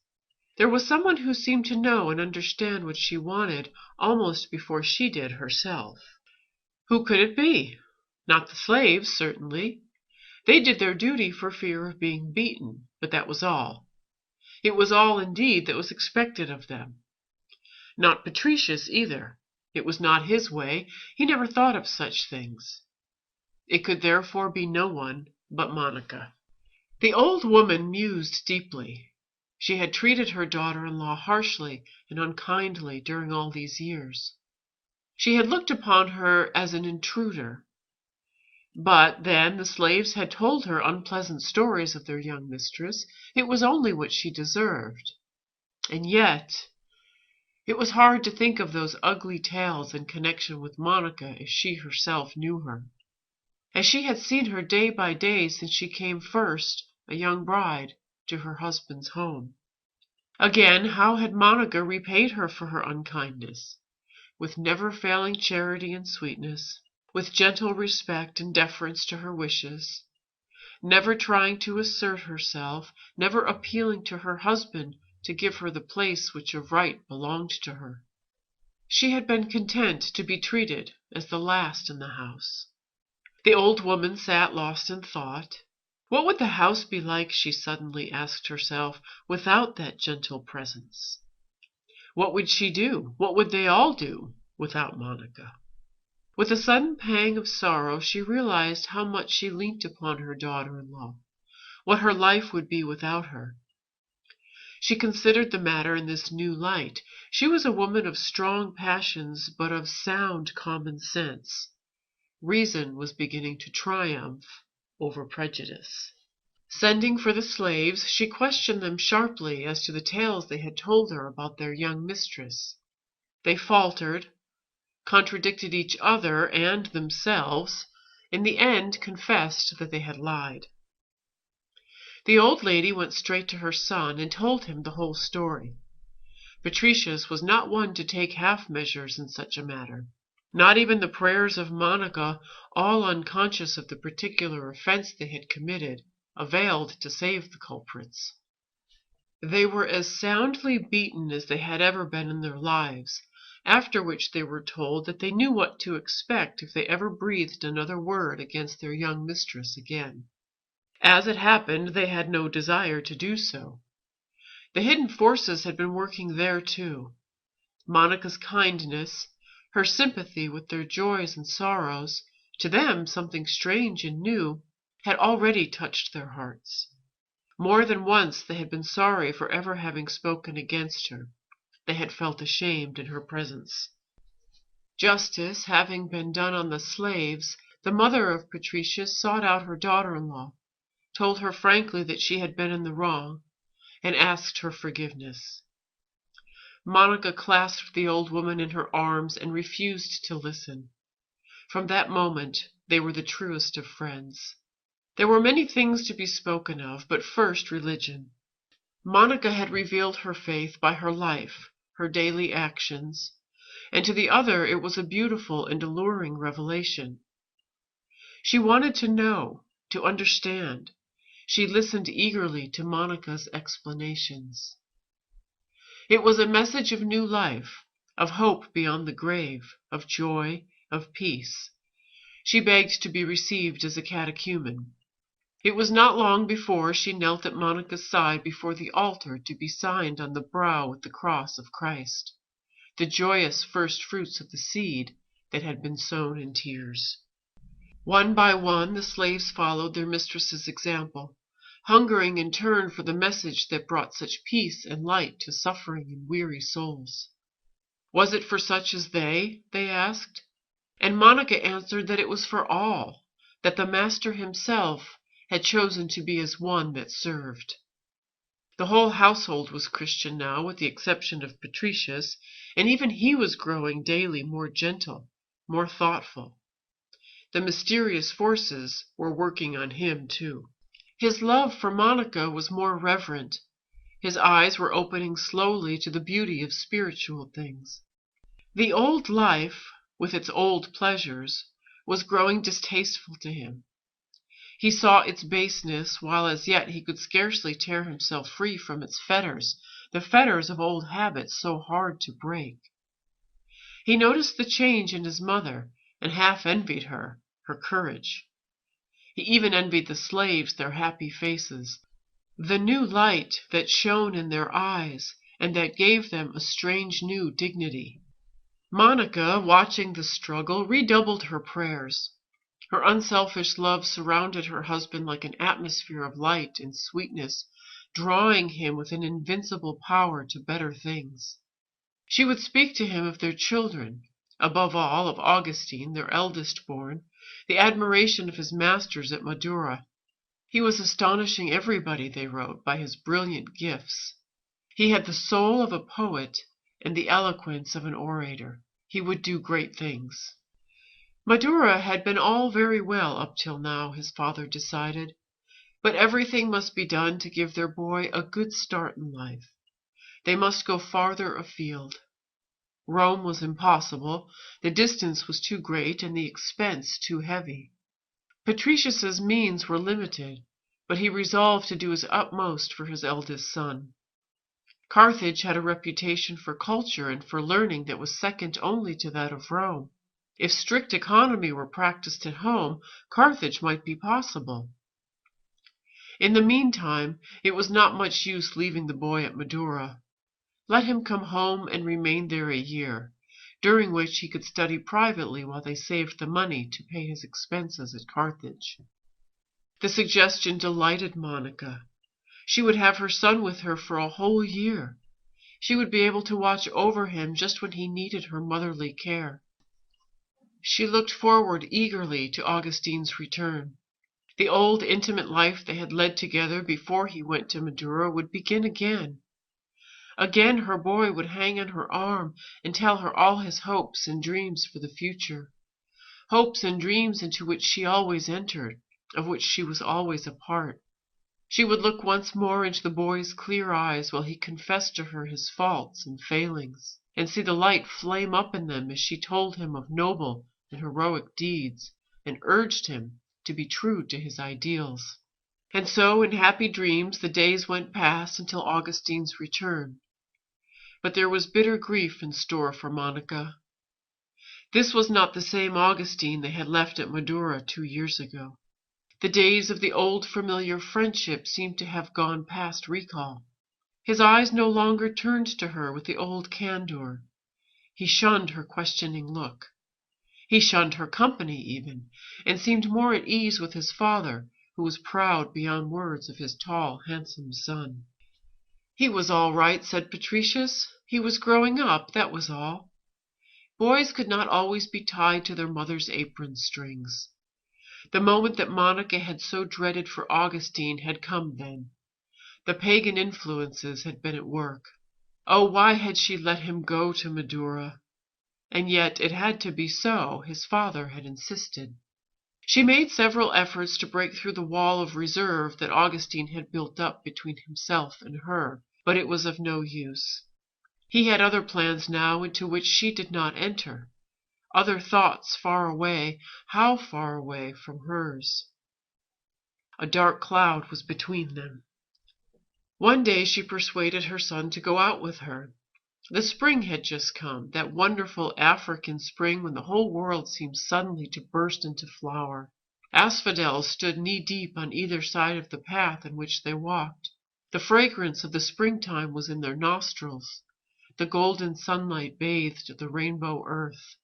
There was someone who seemed to know and understand what she wanted almost before she did herself. Who could it be? Not the slaves, certainly. They did their duty for fear of being beaten, but that was all. It was all, indeed, that was expected of them. Not Patricius either. It was not his way. He never thought of such things. It could therefore be no one but Monica. The old woman mused deeply. She had treated her daughter-in-law harshly and unkindly during all these years. She had looked upon her as an intruder. But then the slaves had told her unpleasant stories of their young mistress. It was only what she deserved. And yet it was hard to think of those ugly tales in connection with Monica as she herself knew her, as she had seen her day by day since she came first, a young bride, to her husband's home. Again, how had Monica repaid her for her unkindness? With never-failing charity and sweetness, with gentle respect and deference to her wishes, never trying to assert herself, never appealing to her husband to give her the place which of right belonged to her. She had been content to be treated as the last in the house. The old woman sat lost in thought. What would the house be like, she suddenly asked herself, without that gentle presence? What would she do, what would they all do, without Monica? With a sudden pang of sorrow she realized how much she leant upon her daughter-in-law, what her life would be without her. She considered the matter in this new light. She was a woman of strong passions, but of sound common sense. Reason was beginning to triumph over prejudice. Sending for the slaves, she questioned them sharply as to the tales they had told her about their young mistress. They faltered, contradicted each other and themselves, in the end confessed that they had lied. The old lady went straight to her son and told him the whole story. Patricius was not one to take half measures in such a matter. Not even the prayers of Monica, all unconscious of the particular offense they had committed, availed to save the culprits. They were as soundly beaten as they had ever been in their lives, after which they were told that they knew what to expect if they ever breathed another word against their young mistress again. As it happened, they had no desire to do so. The hidden forces had been working there too. Monica's kindness, her sympathy with their joys and sorrows, to them something strange and new, had already touched their hearts. More than once they had been sorry for ever having spoken against her. They had felt ashamed in her presence. Justice having been done on the slaves, the mother of Patricius sought out her daughter-in-law, told her frankly that she had been in the wrong, and asked her forgiveness. Monica clasped the old woman in her arms and refused to listen. From that moment they were the truest of friends. There were many things to be spoken of, but first religion. Monica had revealed her faith by her life, her daily actions, and to the other it was a beautiful and alluring revelation. She wanted to know, to understand. She listened eagerly to Monica's explanations. It was a message of new life, of hope beyond the grave, of joy, of peace. She begged to be received as a catechumen. It was not long before she knelt at Monica's side before the altar to be signed on the brow with the cross of Christ, the joyous first fruits of the seed that had been sown in tears. One by one the slaves followed their mistress's example, hungering in turn for the message that brought such peace and light to suffering and weary souls. Was it for such as they asked? And Monica answered that it was for all, that the Master himself had chosen to be as one that served. The whole household was Christian now, with the exception of Patricius, and even he was growing daily more gentle, more thoughtful. The mysterious forces were working on him too. His love for Monica was more reverent. His eyes were opening slowly to the beauty of spiritual things. The old life, with its old pleasures, was growing distasteful to him. He saw its baseness, while as yet he could scarcely tear himself free from its fetters, the fetters of old habits so hard to break. He noticed the change in his mother, and half envied her courage. He even envied the slaves their happy faces, the new light that shone in their eyes, and that gave them a strange new dignity. Monica, watching the struggle, redoubled her prayers. Her unselfish love surrounded her husband like an atmosphere of light and sweetness, drawing him with an invincible power to better things. She would speak to him of their children, above all of Augustine, their eldest born, the admiration of his masters at Madura. He was astonishing everybody, they wrote, by his brilliant gifts. He had the soul of a poet and the eloquence of an orator. He would do great things. Madura had been all very well up till now, his father decided, but everything must be done to give their boy a good start in life. They must go farther afield. Rome was impossible, the distance was too great and the expense too heavy. Patricius's means were limited, but he resolved to do his utmost for his eldest son. Carthage had a reputation for culture and for learning that was second only to that of Rome. If strict economy were practiced at home, Carthage might be possible. In the meantime, it was not much use leaving the boy at Madura. Let him come home and remain there a year, during which he could study privately while they saved the money to pay his expenses at Carthage. The suggestion delighted Monica. She would have her son with her for a whole year. She would be able to watch over him just when he needed her motherly care. She looked forward eagerly to Augustine's return. The old intimate life they had led together before he went to Madura would begin again. Again her boy would hang on her arm and tell her all his hopes and dreams for the future. Hopes and dreams into which she always entered, of which she was always a part. She would look once more into the boy's clear eyes while he confessed to her his faults and failings, and see the light flame up in them as she told him of noble and heroic deeds, and urged him to be true to his ideals. And so in happy dreams the days went past until Augustine's return. But there was bitter grief in store for Monica. This was not the same Augustine they had left at Madura 2 years ago. The days of the old familiar friendship seemed to have gone past recall. His eyes no longer turned to her with the old candor. He shunned her questioning look. He shunned her company even, and seemed more at ease with his father, who was proud beyond words of his tall, handsome son. He was all right, said Patricius. He was growing up, that was all. Boys could not always be tied to their mother's apron strings. The moment that Monica had so dreaded for Augustine had come then. The pagan influences had been at work. Oh, why had she let him go to Madura? And yet it had to be so, his father had insisted. She made several efforts to break through the wall of reserve that Augustine had built up between himself and her, but it was of no use. He had other plans now into which she did not enter, other thoughts far away, how far away from hers. A dark cloud was between them. One day she persuaded her son to go out with her. The spring had just come, that wonderful African spring when the whole world seems suddenly to burst into flower. Asphodels stood knee-deep on either side of the path in which they walked. The fragrance of the springtime was in their nostrils. The golden sunlight bathed the rainbow earth.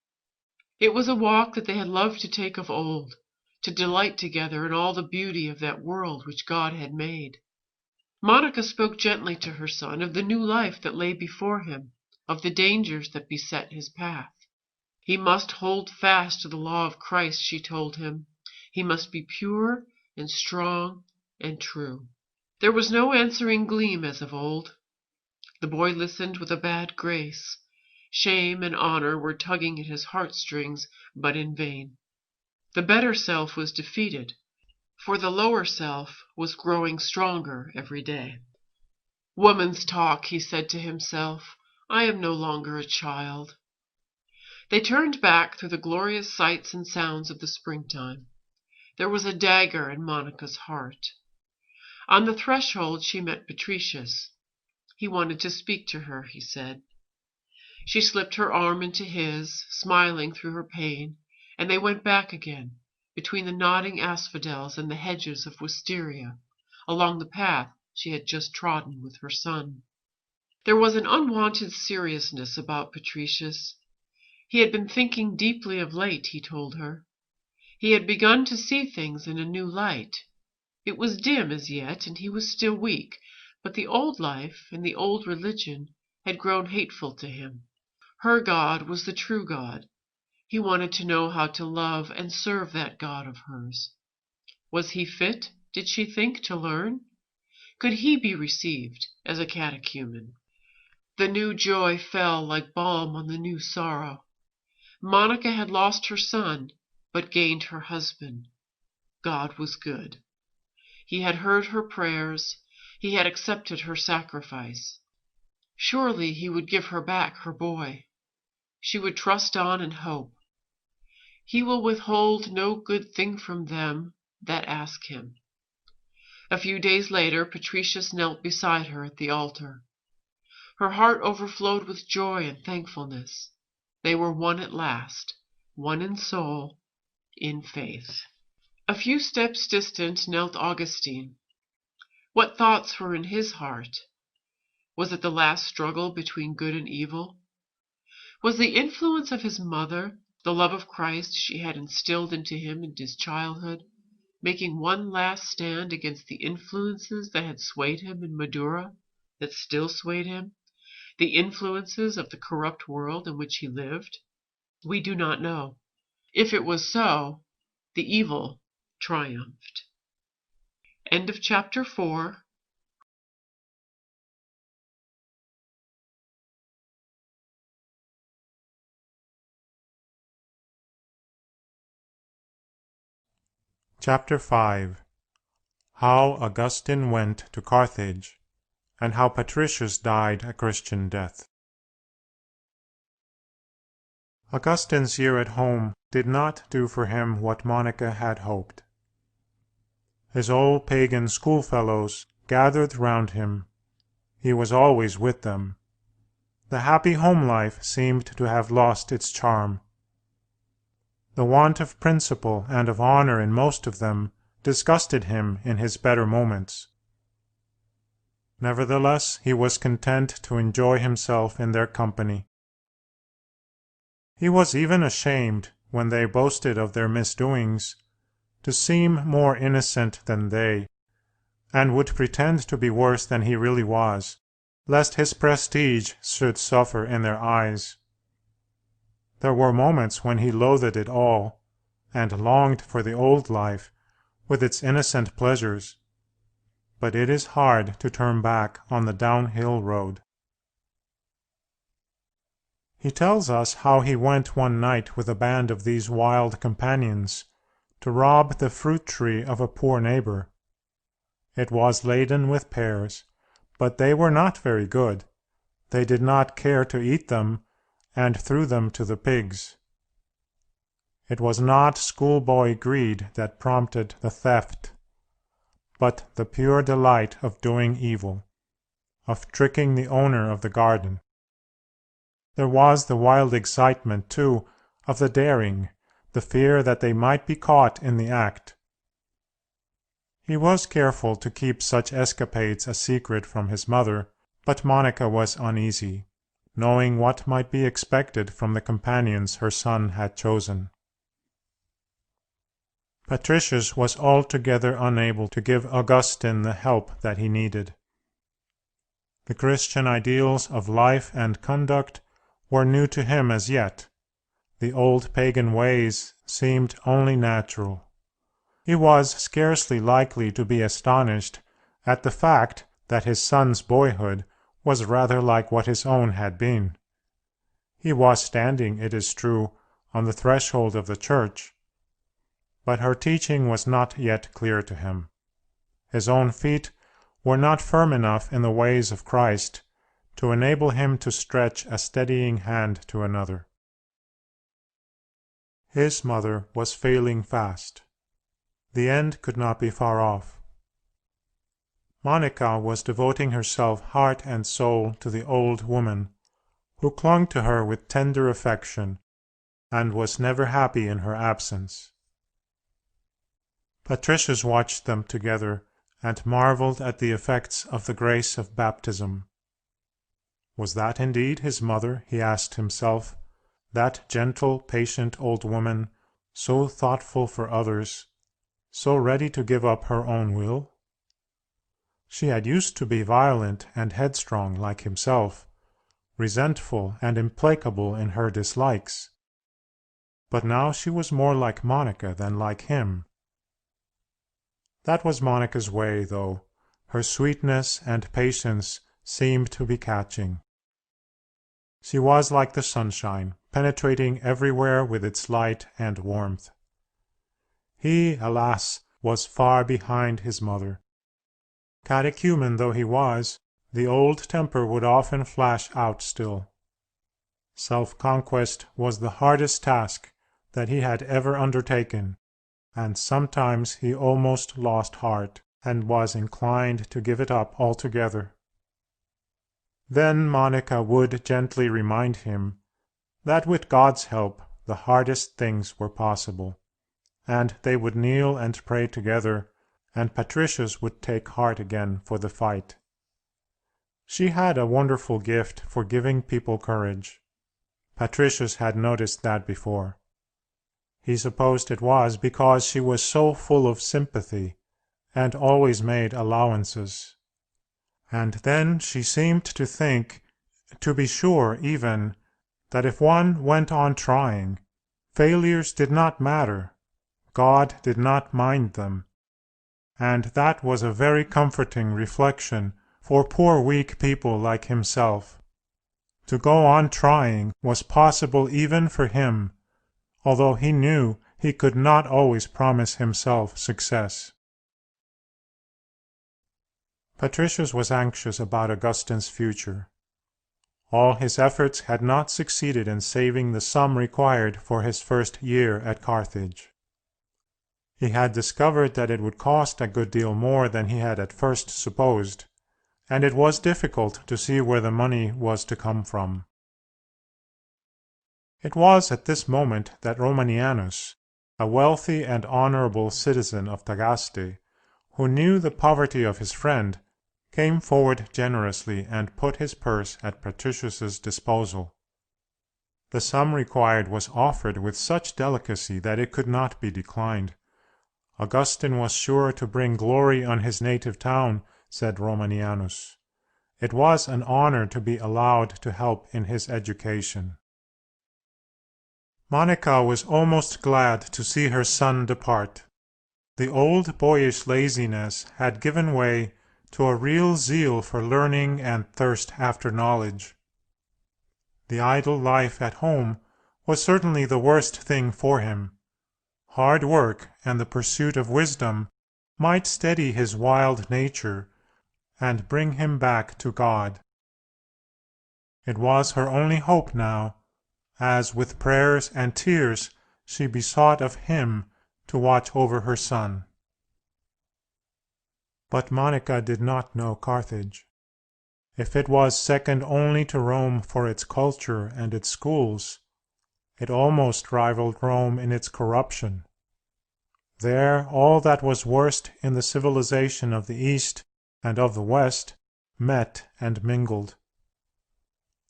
It was a walk that they had loved to take of old, to delight together in all the beauty of that world which God had made. Monica spoke gently to her son of the new life that lay before him, of the dangers that beset his path. He must hold fast to the law of Christ, she told him. He must be pure and strong and true. There was no answering gleam as of old. The boy listened with a bad grace. Shame and honor were tugging at his heartstrings, but in vain. The better self was defeated. for the lower self was growing stronger every day. Woman's talk, he said to himself. I am no longer a child. They turned back through the glorious sights and sounds of the springtime. There was a dagger in Monica's heart. On the threshold she met Patricius. He wanted to speak to her, he said. She slipped her arm into his, smiling through her pain, and they went back again, between the nodding asphodels and the hedges of wisteria, along the path she had just trodden with her son. There was an unwonted seriousness about Patricius. He had been thinking deeply of late, he told her. He had begun to see things in a new light. It was dim as yet, and he was still weak, but the old life and the old religion had grown hateful to him. Her God was the true God. He wanted to know how to love and serve that God of hers. Was he fit, did she think, to learn? Could he be received as a catechumen? The new joy fell like balm on the new sorrow. Monica had lost her son, but gained her husband. God was good. He had heard her prayers. He had accepted her sacrifice. Surely he would give her back her boy. She would trust on and hope. He will withhold no good thing from them that ask him. A few days later, Patricius knelt beside her at the altar. Her heart overflowed with joy and thankfulness. They were one at last, one in soul, in faith. A few steps distant knelt Augustine. What thoughts were in his heart? Was it the last struggle between good and evil? Was the influence of his mother, the love of Christ she had instilled into him in his childhood, making one last stand against the influences that had swayed him in Madura, that still swayed him, the influences of the corrupt world in which he lived? We do not know. If it was so, the evil triumphed. End of chapter 4. Chapter 5. How Augustine went to Carthage, and how Patricius died a Christian death. Augustine's year at home did not do for him what Monica had hoped. His old pagan schoolfellows gathered round him. He was always with them. The happy home life seemed to have lost its charm. The want of principle and of honor in most of them disgusted him in his better moments. Nevertheless, he was content to enjoy himself in their company. He was even ashamed, when they boasted of their misdoings, to seem more innocent than they, and would pretend to be worse than he really was, lest his prestige should suffer in their eyes. There were moments when he loathed it all, and longed for the old life, with its innocent pleasures. But it is hard to turn back on the downhill road. He tells us how he went one night with a band of these wild companions to rob the fruit tree of a poor neighbor. It was laden with pears, but they were not very good. They did not care to eat them, and threw them to the pigs. It was not schoolboy greed that prompted the theft, but the pure delight of doing evil, of tricking the owner of the garden. There was the wild excitement, too, of the daring, the fear that they might be caught in the act. He was careful to keep such escapades a secret from his mother, but Monica was uneasy, knowing what might be expected from the companions her son had chosen. Patricius was altogether unable to give Augustine the help that he needed. The Christian ideals of life and conduct were new to him as yet. The old pagan ways seemed only natural. He was scarcely likely to be astonished at the fact that his son's boyhood was rather like what his own had been. He was standing, it is true, on the threshold of the church, but her teaching was not yet clear to him. His own feet were not firm enough in the ways of Christ to enable him to stretch a steadying hand to another. His mother was failing fast. The end could not be far off. Monica was devoting herself heart and soul to the old woman, who clung to her with tender affection, and was never happy in her absence. Patricius watched them together, and marveled at the effects of the grace of baptism. Was that indeed his mother, he asked himself, that gentle, patient old woman, so thoughtful for others, so ready to give up her own will? She had used to be violent and headstrong like himself, resentful and implacable in her dislikes. But now she was more like Monica than like him. That was Monica's way, though. Her sweetness and patience seemed to be catching. She was like the sunshine, penetrating everywhere with its light and warmth. He, alas, was far behind his mother. Catechumen though he was, the old temper would often flash out still. Self-conquest was the hardest task that he had ever undertaken, and sometimes he almost lost heart, and was inclined to give it up altogether. Then Monica would gently remind him that with God's help the hardest things were possible, and they would kneel and pray together, and Patricius would take heart again for the fight. She had a wonderful gift for giving people courage. Patricius had noticed that before. He supposed it was because she was so full of sympathy, and always made allowances. And then she seemed to think, to be sure even, that if one went on trying, failures did not matter, God did not mind them. And that was a very comforting reflection for poor weak people like himself. To go on trying was possible even for him, although he knew he could not always promise himself success. Patricius was anxious about Augustine's future. All his efforts had not succeeded in saving the sum required for his first year at Carthage. He had discovered that it would cost a good deal more than he had at first supposed, and it was difficult to see where the money was to come from. It was at this moment that Romanianus, a wealthy and honorable citizen of Tagaste, who knew the poverty of his friend, came forward generously and put his purse at Patricius's disposal. The sum required was offered with such delicacy that it could not be declined. Augustine was sure to bring glory on his native town, said Romanianus. It was an honor to be allowed to help in his education. Monica was almost glad to see her son depart. The old boyish laziness had given way to a real zeal for learning and thirst after knowledge. The idle life at home was certainly the worst thing for him. Hard work and the pursuit of wisdom might steady his wild nature and bring him back to God. It was her only hope now, as with prayers and tears she besought of him to watch over her son. But Monica did not know Carthage. If it was second only to Rome for its culture and its schools, it almost rivaled Rome in its corruption. There all that was worst in the civilization of the East and of the West met and mingled.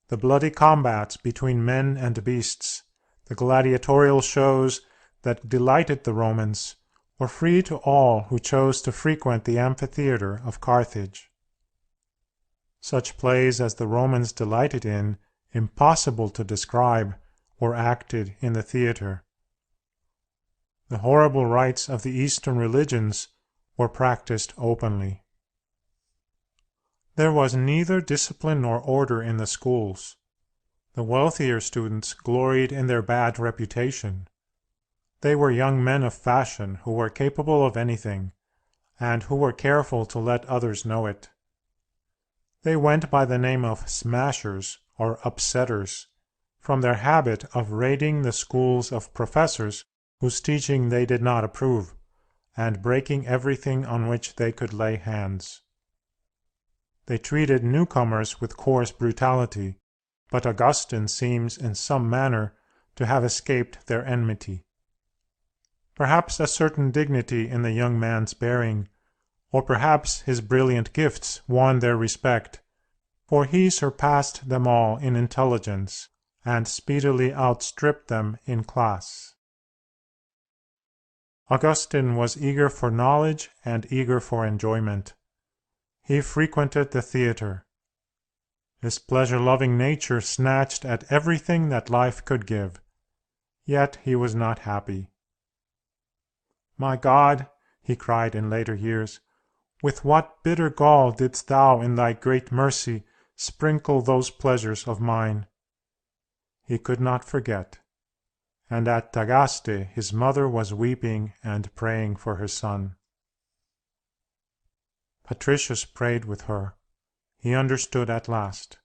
The bloody combats between men and beasts, the gladiatorial shows that delighted the Romans, were free to all who chose to frequent the amphitheatre of Carthage. Such plays as the Romans delighted in, impossible to describe, were acted in the theatre. The horrible rites of the Eastern religions were practiced openly. There was neither discipline nor order in the schools. The wealthier students gloried in their bad reputation. They were young men of fashion who were capable of anything, and who were careful to let others know it. They went by the name of smashers or upsetters, from their habit of raiding the schools of professors whose teaching they did not approve, and breaking everything on which they could lay hands. They treated newcomers with coarse brutality, but Augustine seems in some manner to have escaped their enmity. Perhaps a certain dignity in the young man's bearing, or perhaps his brilliant gifts won their respect, for he surpassed them all in intelligence, and speedily outstripped them in class. Augustine was eager for knowledge and eager for enjoyment. He frequented the theatre. His pleasure-loving nature snatched at everything that life could give, yet he was not happy. "My God," he cried in later years, "with what bitter gall didst thou in thy great mercy sprinkle those pleasures of mine!" He could not forget. And at Tagaste his mother was weeping and praying for her son. Patricius prayed with her. He understood at last.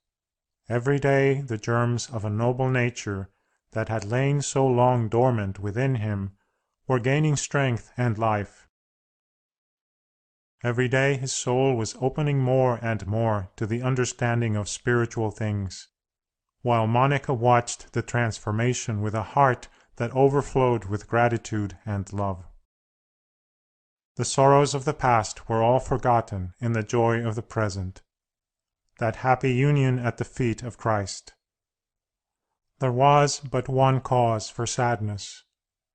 Every day the germs of a noble nature that had lain so long dormant within him were gaining strength and life. Every day his soul was opening more and more to the understanding of spiritual things, while Monica watched the transformation with a heart that overflowed with gratitude and love. The sorrows of the past were all forgotten in the joy of the present, that happy union at the feet of Christ. There was but one cause for sadness.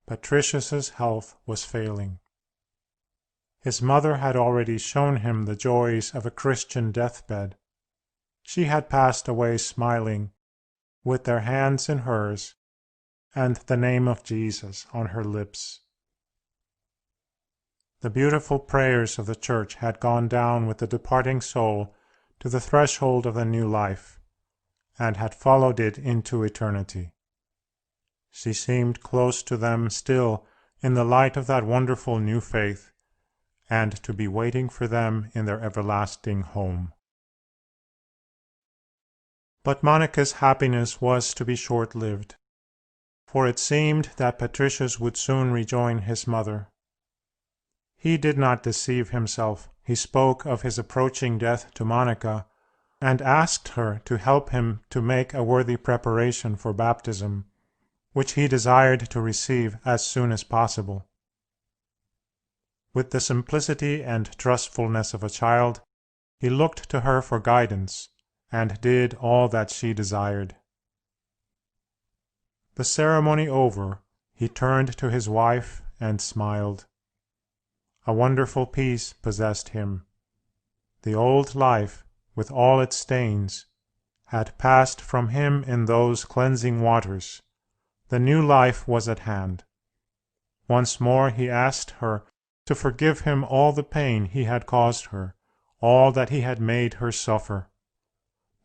Patricius's health was failing. His mother had already shown him the joys of a Christian deathbed. She had passed away smiling, with their hands in hers, and the name of Jesus on her lips. The beautiful prayers of the Church had gone down with the departing soul to the threshold of the new life, and had followed it into eternity. She seemed close to them still in the light of that wonderful new faith, and to be waiting for them in their everlasting home. But Monica's happiness was to be short-lived, for it seemed that Patricius would soon rejoin his mother. He did not deceive himself. He spoke of his approaching death to Monica, and asked her to help him to make a worthy preparation for baptism, which he desired to receive as soon as possible. With the simplicity and trustfulness of a child, he looked to her for guidance, and did all that she desired. The ceremony over, he turned to his wife and smiled. A wonderful peace possessed him. The old life, with all its stains, had passed from him in those cleansing waters. The new life was at hand. Once more he asked her to forgive him all the pain he had caused her, all that he had made her suffer.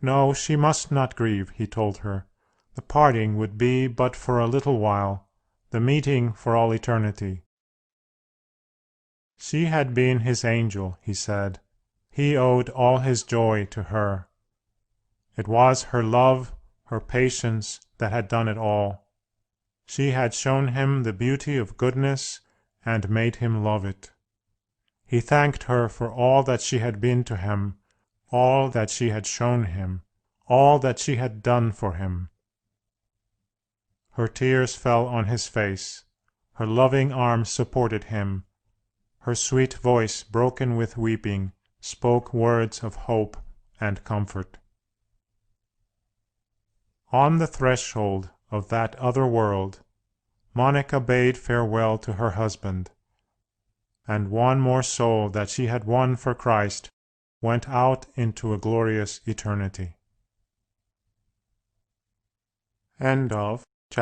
No, she must not grieve, he told her. The parting would be but for a little while, the meeting for all eternity. She had been his angel, he said. He owed all his joy to her. It was her love, her patience, that had done it all. She had shown him the beauty of goodness and made him love it. He thanked her for all that she had been to him, all that she had shown him, all that she had done for him. Her tears fell on his face. Her loving arms supported him. Her sweet voice, broken with weeping, spoke words of hope and comfort. On the threshold of that other world, Monica bade farewell to her husband, and one more soul that she had won for Christ went out into a glorious eternity. End of